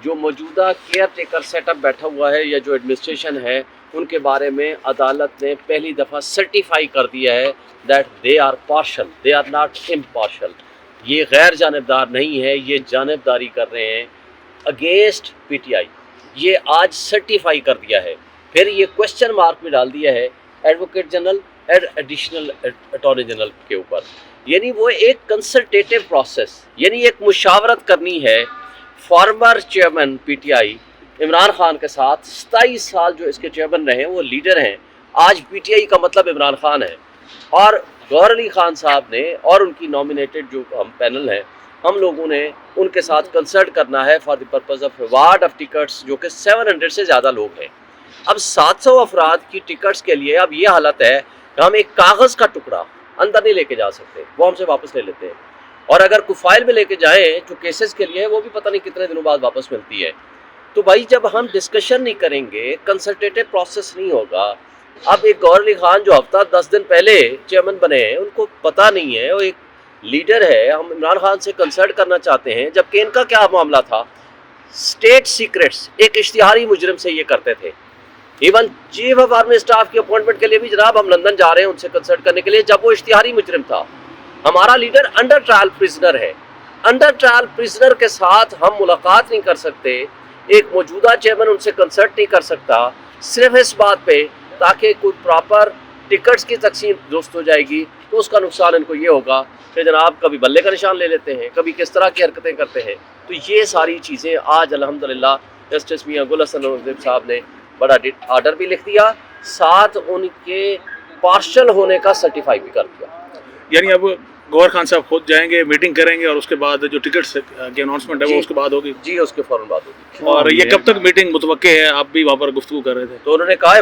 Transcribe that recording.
جو موجودہ care taker set up بیٹھا ہوا ہے یا جو ایڈمنسٹریشن ہے ان کے بارے میں عدالت نے پہلی دفعہ سرٹیفائی کر دیا ہے that they are partial, they are not impartial. یہ غیر جانبدار نہیں ہے، یہ جانبداری کر رہے ہیں اگینسٹ پی ٹی آئی. یہ آج سرٹیفائی کر دیا ہے. پھر یہ کوشچن مارک بھی ڈال دیا ہے advocate general and additional attorney general کے اوپر. یعنی وہ ایک کنسلٹیٹیو پروسیس، یعنی ایک مشاورت کرنی ہے former chairman P T I Imran Khan کے ساتھ. 27 سال جو اس کے چیئرمین رہے ہیں، وہ لیڈر ہیں. آج پی ٹی آئی کا مطلب عمران خان ہے، اور گوہر علی خان صاحب نے اور ان کی نامینیٹڈ جو ہم پینل ہیں، ہم لوگوں نے ان کے ساتھ کنسلٹ کرنا ہے for the purpose of reward of tickets, جو کہ 700 سے زیادہ لوگ ہیں. اب 700 افراد کی ٹکٹس کے لیے اب یہ حالت ہے کہ ہم ایک کاغذ کا ٹکڑا اندر نہیں لے کے جا سکتے، وہ ہم سے واپس لے لیتے ہیں. اور اگر کوئی فائل میں لے کے جائیں جو کیسز کے لیے، وہ بھی پتہ نہیں کتنے دنوں بعد واپس ملتی ہے. تو بھائی جب ہم ڈسکشن نہیں کریں گے، کنسلٹیٹیو پروسیس نہیں ہوگا. اب ایک گوہر علی خان جو ہفتہ 10 دن پہلے چیئرمین بنے ہیں، ان کو پتہ نہیں ہے، وہ ایک لیڈر ہے. ہم عمران خان سے کنسلٹ کرنا چاہتے ہیں، جبکہ ان کا کیا معاملہ تھا، اسٹیٹ سیکرٹس ایک اشتہاری مجرم سے یہ کرتے تھے. Even chief of army staff کی اپوائنٹمنٹ کے لیے بھی جناب ہم لندن جا رہے ہیں ان سے کنسلٹ کرنے کے لیے، جب وہ اشتہاری مجرم تھا. ہمارا لیڈر انڈر ٹرائل پرزنر ہے. انڈر ٹرائل پرزنر کے ساتھ ہم ملاقات نہیں کر سکتے. ایک موجودہ چیئرمین ان سے کنسلٹ نہیں کر سکتا، صرف اس بات پہ تاکہ کوئی پراپر ٹکٹس کی تقسیم درست ہو جائے گی. تو اس کا نقصان ان کو یہ ہوگا کہ جناب کبھی بلے کا نشان لے لیتے ہیں، کبھی کس طرح کی حرکتیں کرتے ہیں. تو یہ ساری چیزیں آج الحمدللہ جسٹس میاں گل حسن نوازیب صاحب نے بڑا آرڈر بھی لکھ دیا، ساتھ ان کے پارشل ہونے کا سرٹیفائی بھی کر دیا. یعنی اب گوہر خان صاحب خود جائیں گے، میٹنگ کریں گے، اور اس کے بعد جو ٹکٹس کی اناؤنسمنٹ ہے وہ اس کے بعد ہوگی؟ جی اس کے فوراً بعد ہوگی. اور یہ کب تک میٹنگ متوقع ہے؟ آپ بھی وہاں پر گفتگو کر رہے تھے. تو انہوں نے کہا ہے